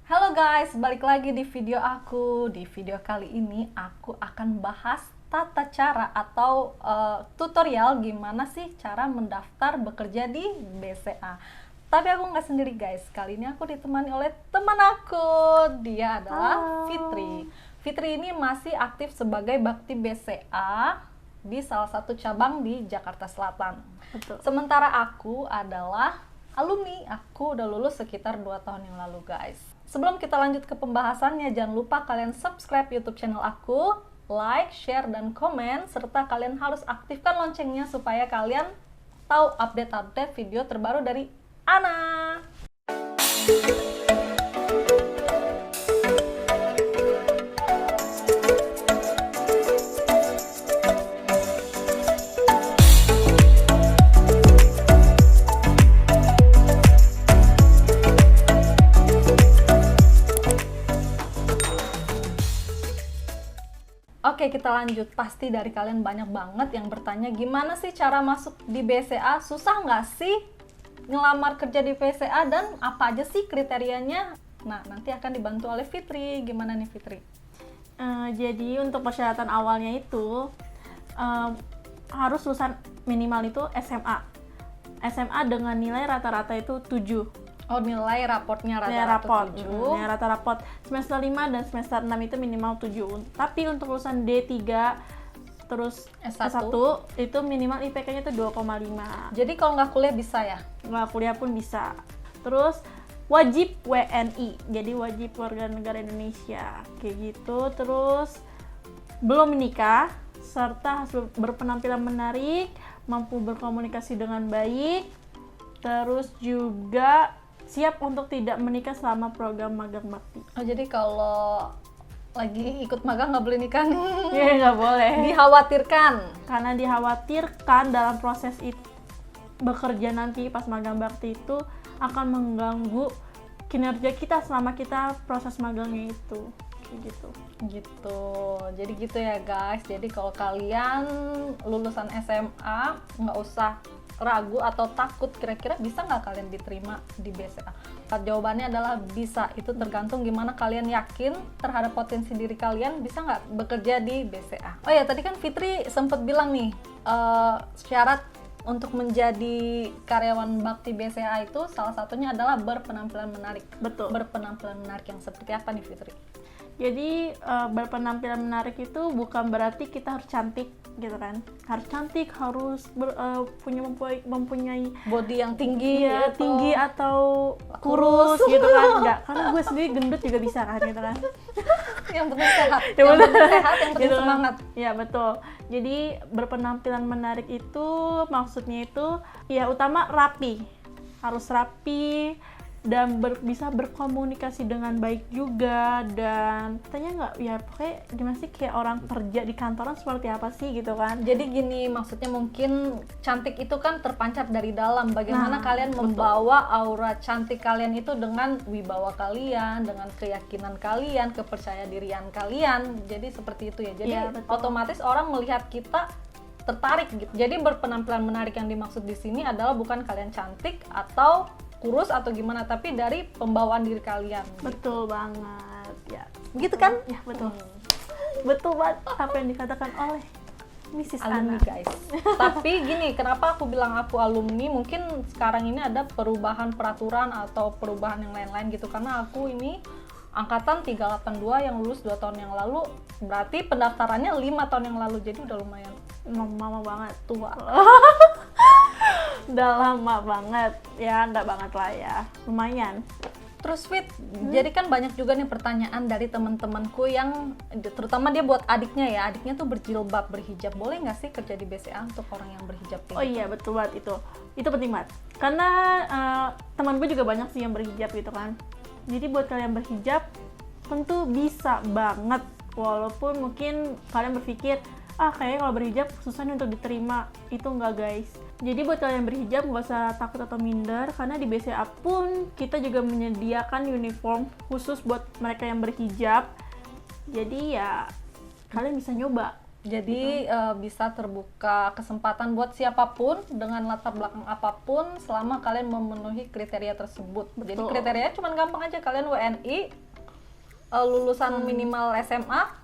Halo guys, balik lagi di video aku. Di video kali ini aku akan bahas tata cara atau tutorial gimana sih cara mendaftar bekerja di BCA. Tapi aku nggak sendiri guys, kali ini aku ditemani oleh teman aku. Dia adalah Fitri. Fitri ini masih aktif sebagai Bakti BCA di salah satu cabang di Jakarta Selatan. Betul. Sementara aku adalah alumni, aku udah lulus sekitar 2 tahun yang lalu guys. Sebelum kita lanjut ke pembahasannya, jangan lupa kalian subscribe YouTube channel aku, like, share, dan komen, serta kalian harus aktifkan loncengnya supaya kalian tahu update-update video terbaru dari Ana. Oke, kita lanjut. Pasti dari kalian banyak banget yang bertanya, gimana sih cara masuk di BCA? Susah nggak sih ngelamar kerja di BCA dan apa aja sih kriterianya? Nah, nanti akan dibantu oleh Fitri. Gimana nih Fitri? Jadi untuk persyaratan awalnya itu harus lulusan minimal itu SMA. SMA dengan nilai rata-rata itu 7. Oh, nilai raportnya Nilai rata-rata raport. 7. Nilai rata raport. Semester 5 dan semester 6 itu minimal 7. Tapi untuk lulusan D3 terus S1. S1 itu minimal IPK-nya itu 2,5. Jadi kalau nggak kuliah bisa ya? Nggak kuliah pun bisa. Terus wajib WNI, jadi wajib warga negara Indonesia kayak gitu. Terus belum menikah, serta harus berpenampilan menarik, mampu berkomunikasi dengan baik, terus juga siap untuk tidak menikah selama program magang bakti. Oh, jadi kalau lagi ikut magang nggak boleh nikah nih? Iya, nggak boleh. Dikhawatirkan. Karena dikhawatirkan dalam proses itu bekerja nanti pas magang bakti itu akan mengganggu kinerja kita selama kita proses magangnya itu. Kayak gitu. Gitu. Jadi gitu ya guys. Jadi kalau kalian lulusan SMA nggak usah ragu atau takut kira-kira bisa nggak kalian diterima di BCA. Jawabannya adalah bisa. Itu tergantung gimana kalian yakin terhadap potensi diri kalian bisa nggak bekerja di BCA. Oh ya, tadi kan Fitri sempat bilang nih syarat untuk menjadi karyawan bakti BCA itu salah satunya adalah berpenampilan menarik. Betul. Berpenampilan menarik yang seperti apa nih Fitri? Jadi berpenampilan menarik itu bukan berarti kita harus cantik gitu kan. Harus cantik, harus mempunyai Body yang tinggi, ya, gitu. tinggi atau kurus gitu kan. Enggak, karena gue sendiri gendut juga bisa kan gitu kan. Yang penting sehat. Ya, Yang bener. penting sehat, yang penting Gitu kan. semangat. Ya betul. Jadi berpenampilan menarik itu maksudnya itu ya utama rapi. Harus rapi dan bisa berkomunikasi dengan baik juga, dan katanya nggak ya pokoknya gimana sih kayak orang kerja di kantoran seperti apa sih gitu kan. Jadi gini, maksudnya mungkin cantik itu kan terpancar dari dalam. Bagaimana Nah, kalian betul. membawa aura cantik kalian itu dengan wibawa kalian, dengan keyakinan kalian, kepercayaan dirian kalian. Jadi seperti itu ya. Jadi Iya, betul. otomatis orang melihat kita tertarik gitu. Jadi berpenampilan menarik yang dimaksud di sini adalah bukan kalian cantik atau kurus atau gimana, tapi dari pembawaan diri kalian. Betul banget ya. Gitu kan? Ya betul. Betul banget apa yang dikatakan oleh Mrs. Alumni Ana. guys. Tapi gini, kenapa aku bilang aku alumni? Mungkin sekarang ini ada perubahan peraturan atau perubahan yang lain-lain gitu, karena aku ini angkatan 382 yang lulus 2 tahun yang lalu, berarti pendaftarannya 5 tahun yang lalu, jadi udah lumayan Mama banget, tua. udah lama banget ya, nggak banget lah ya, lumayan. Terus Fit, jadi kan banyak juga nih pertanyaan dari teman-temanku yang terutama dia buat adiknya ya, adiknya tuh berjilbab, berhijab, boleh nggak sih kerja di BCA untuk orang yang berhijab? Oh iya betul banget, itu penting banget karena teman gue juga banyak sih yang berhijab gitu kan. Jadi buat kalian berhijab tentu bisa banget, walaupun mungkin kalian berpikir kayaknya kalau berhijab susah nih untuk diterima. Itu enggak guys. Jadi buat kalian berhijab nggak usah takut atau minder, karena di BCA pun kita juga menyediakan uniform khusus buat mereka yang berhijab. Jadi ya kalian bisa nyoba. Jadi bisa terbuka kesempatan buat siapapun dengan latar belakang apapun selama kalian memenuhi kriteria tersebut. Jadi Betul. kriterianya cuma gampang aja, kalian WNI, lulusan minimal SMA,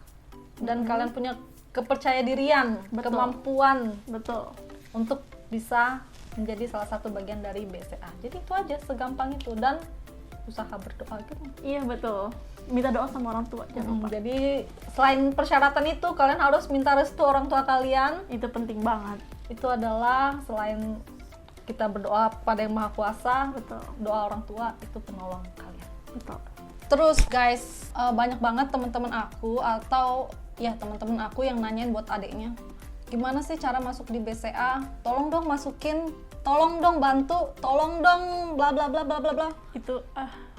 dan kalian punya kepercayadirian, Betul. kemampuan Betul. untuk bisa menjadi salah satu bagian dari BCA. Jadi itu aja, segampang itu, dan usaha berdoa gitu. Iya betul. Minta doa sama orang tua jangan lupa. Jadi selain persyaratan itu, kalian harus minta restu orang tua kalian. Itu penting banget. Itu adalah selain kita berdoa pada Yang Maha Kuasa, Betul. doa orang tua itu penolong kalian. Betul. Terus guys, banyak banget teman-teman aku atau ya teman-teman aku yang nanyain buat adiknya, gimana sih cara masuk di BCA? Tolong dong masukin, tolong dong bantu, tolong dong bla bla bla bla bla bla. Itu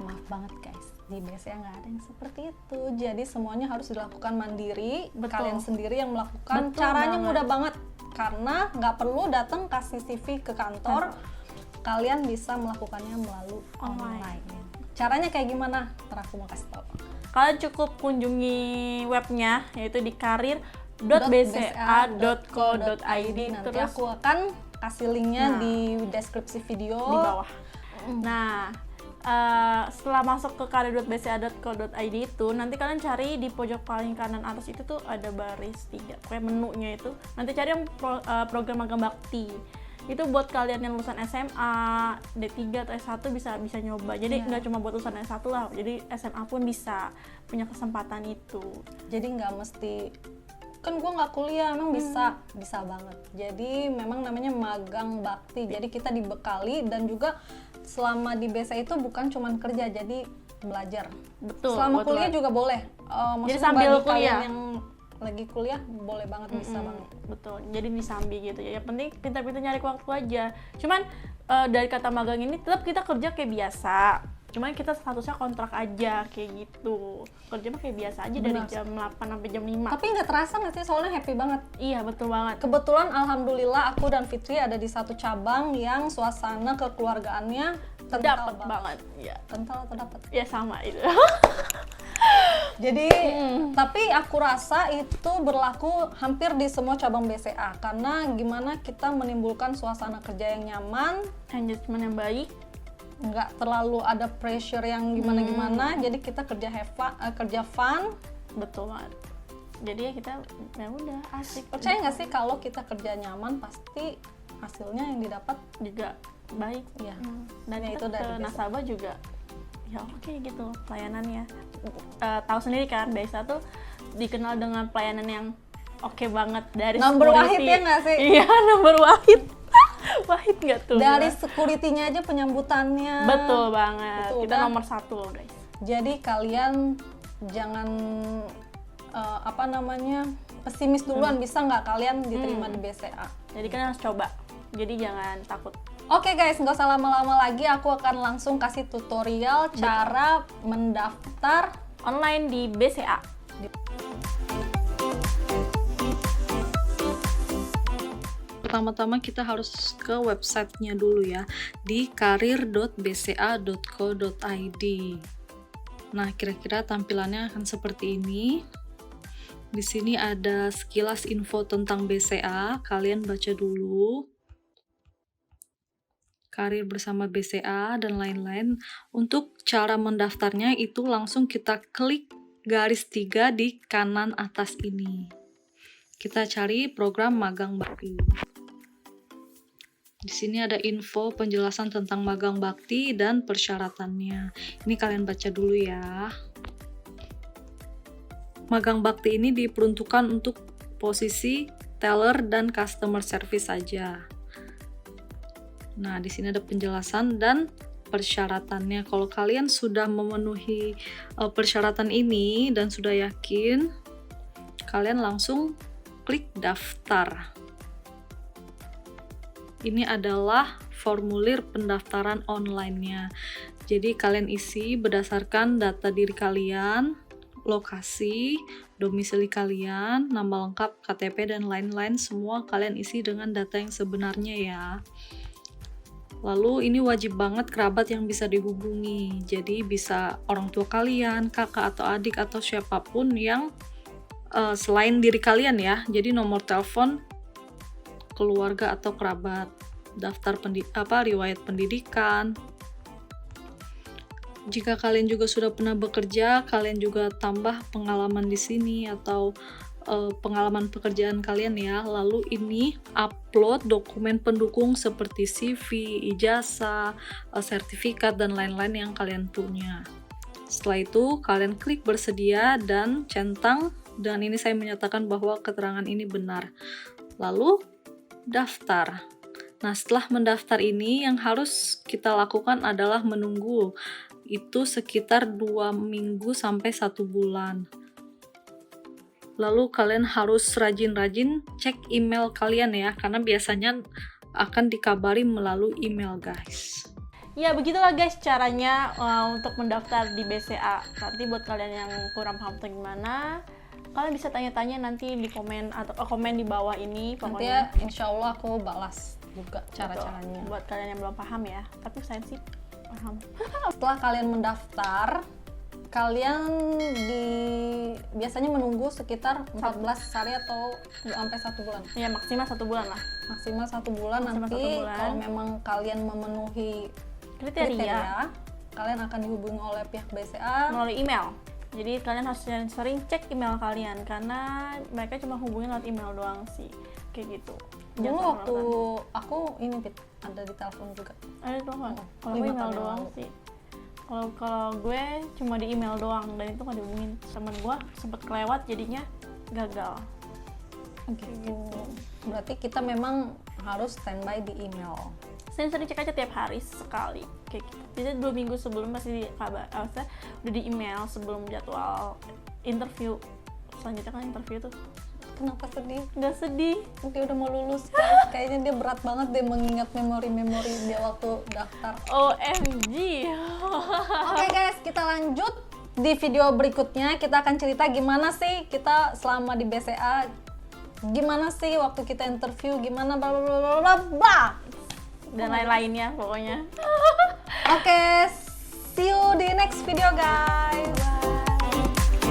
Maaf banget guys, di BCA nggak ada yang seperti itu. Jadi semuanya harus dilakukan mandiri. Betul. Kalian sendiri yang melakukan. Betul Caranya banget. mudah banget, karena nggak perlu datang kasih CV ke kantor. Kalian bisa melakukannya melalui online. Caranya kayak gimana? Ntar aku mau kasih tahu. kalian cukup kunjungi webnya, yaitu di karir.bca.co.id. Nanti terus aku akan kasih linknya Nah. di deskripsi video di bawah. Nah, setelah masuk ke karir.bca.co.id itu, nanti kalian cari di pojok paling kanan atas itu tuh ada baris 3, kayak menunya itu. Nanti cari yang program magang bakti. Itu buat kalian yang lulusan SMA, D3 atau S1 bisa nyoba. Jadi nggak cuma buat lulusan S1 lah, jadi SMA pun bisa punya kesempatan itu. Jadi nggak mesti, kan gue nggak kuliah, emang bisa banget. Jadi memang namanya magang bakti, jadi kita dibekali, dan juga selama di BCA itu bukan cuman kerja, jadi belajar. Betul. Selama betul. kuliah juga boleh. Jadi Maksudnya sambil bagi kuliah. kalian yang lagi kuliah boleh banget, bisa banget. Betul, jadi disambi gitu ya. Yang penting pintar-pintar nyari waktu aja. Cuman dari kata magang ini tetap kita kerja kayak biasa. Cuman kita statusnya kontrak aja kayak gitu. Kerja mah kayak biasa aja dari Benar. jam 8 sampai jam 5. Tapi nggak terasa nggak sih, soalnya happy banget. Iya, betul banget. Kebetulan alhamdulillah aku dan Fitri ada di satu cabang yang suasana kekeluargaannya kental Dapat banget. Ya. Kental atau dapat? Ya sama itu. Jadi, tapi aku rasa itu berlaku hampir di semua cabang BCA, karena gimana kita menimbulkan suasana kerja yang nyaman, Engagement yang baik. nggak terlalu ada pressure yang gimana-gimana, jadi kita kerja fun. Betul banget. Jadi ya kita ya udah asik. Percaya nggak sih kalau kita kerja nyaman pasti hasilnya yang didapat Juga baik. ya. Dan Ya, itu itu dari ke BCA. nasabah juga ya oke gitu pelayanannya. Tahu sendiri kan BCA tuh dikenal dengan pelayanan yang oke banget dari Number security. wahid ya nggak sih? Iya, number wahid. Wahid nggak tuh? Dari security-nya aja penyambutannya. Betul banget. Itu Kita udah. nomor 1 loh guys. Jadi kalian jangan pesimis duluan, bisa nggak kalian diterima di BCA. Jadi kan harus coba. Jadi jangan takut. Oke guys, nggak usah lama-lama lagi, aku akan langsung kasih tutorial cara mendaftar. Online di BCA. Pertama-tama kita harus ke websitenya dulu ya, di karir.bca.co.id. Nah, kira-kira tampilannya akan seperti ini. Di sini ada sekilas info tentang BCA, kalian baca dulu. Karir bersama BCA dan lain-lain. Untuk cara mendaftarnya itu langsung kita klik garis 3 di kanan atas ini. Kita cari program magang bakti. Di sini ada info penjelasan tentang magang bakti dan persyaratannya. Ini kalian baca dulu ya. Magang bakti ini diperuntukkan untuk posisi teller dan customer service saja. Nah, di sini ada penjelasan dan persyaratannya. Kalau kalian sudah memenuhi persyaratan ini dan sudah yakin, kalian langsung klik daftar. Ini adalah formulir pendaftaran online-nya. Jadi kalian isi berdasarkan data diri kalian, lokasi, domisili kalian, nama lengkap, KTP, dan lain-lain. Semua kalian isi dengan data yang sebenarnya ya. Lalu ini wajib banget kerabat yang bisa dihubungi. Jadi bisa orang tua kalian, kakak atau adik atau siapapun yang selain diri kalian ya. Jadi nomor telepon keluarga atau kerabat, daftar riwayat pendidikan. Jika kalian juga sudah pernah bekerja, kalian juga tambah pengalaman di sini atau pengalaman pekerjaan kalian ya. Lalu ini upload dokumen pendukung seperti CV, ijazah, sertifikat dan lain-lain yang kalian punya. Setelah itu kalian klik bersedia dan centang, dan ini saya menyatakan bahwa keterangan ini benar. Lalu daftar. Nah, setelah mendaftar ini yang harus kita lakukan adalah menunggu. Itu sekitar 2 minggu sampai 1 bulan. Lalu kalian harus rajin-rajin cek email kalian ya, karena biasanya akan dikabari melalui email, guys. Ya, begitulah guys caranya untuk mendaftar di BCA. Nanti buat kalian yang kurang paham atau gimana, kalian bisa tanya-tanya nanti di komen atau komen di bawah ini. Nanti Pokoknya ya insya Allah aku balas juga cara-caranya. buat kalian yang belum paham ya, tapi saya sih paham. Setelah kalian mendaftar, kalian biasanya menunggu sekitar 14 hari atau sampai 1 bulan. Ya, maksimal 1 bulan lah. Maksimal 1 bulan. Maksimal Nanti 1 bulan. kalau memang kalian memenuhi Kriteria kalian akan dihubungi oleh pihak BCA melalui email. Jadi kalian harus sering cek email kalian, karena mereka cuma hubungin lewat email doang sih, kayak gitu. Dulu Jangan waktu sampai aku ini Pit, ada di telepon juga. ada telepon. Kalau 5 gue email tahun yang doang lalu. sih. Kalau gue cuma di email doang, dan itu nggak dihubungin. Temen gue sempet kelewat jadinya gagal. Gitu. Berarti kita memang harus standby di email. Sering-sering cek aja tiap hari sekali kayak gitu. Jadi 2 minggu sebelum masih di kabar, udah di email sebelum jadwal interview. Selanjutnya kan interview tuh. Kenapa sedih? Nggak sedih. Dia udah mau lulus, guys. Kayaknya dia berat banget deh mengingat memori-memori dia waktu daftar. OMG. Oke guys, kita lanjut di video berikutnya. Kita akan cerita gimana sih kita selama di BCA, gimana sih waktu kita interview, gimana bla bla bla bla bla. Dan lain-lainnya pokoknya. Oke, see you di next video guys.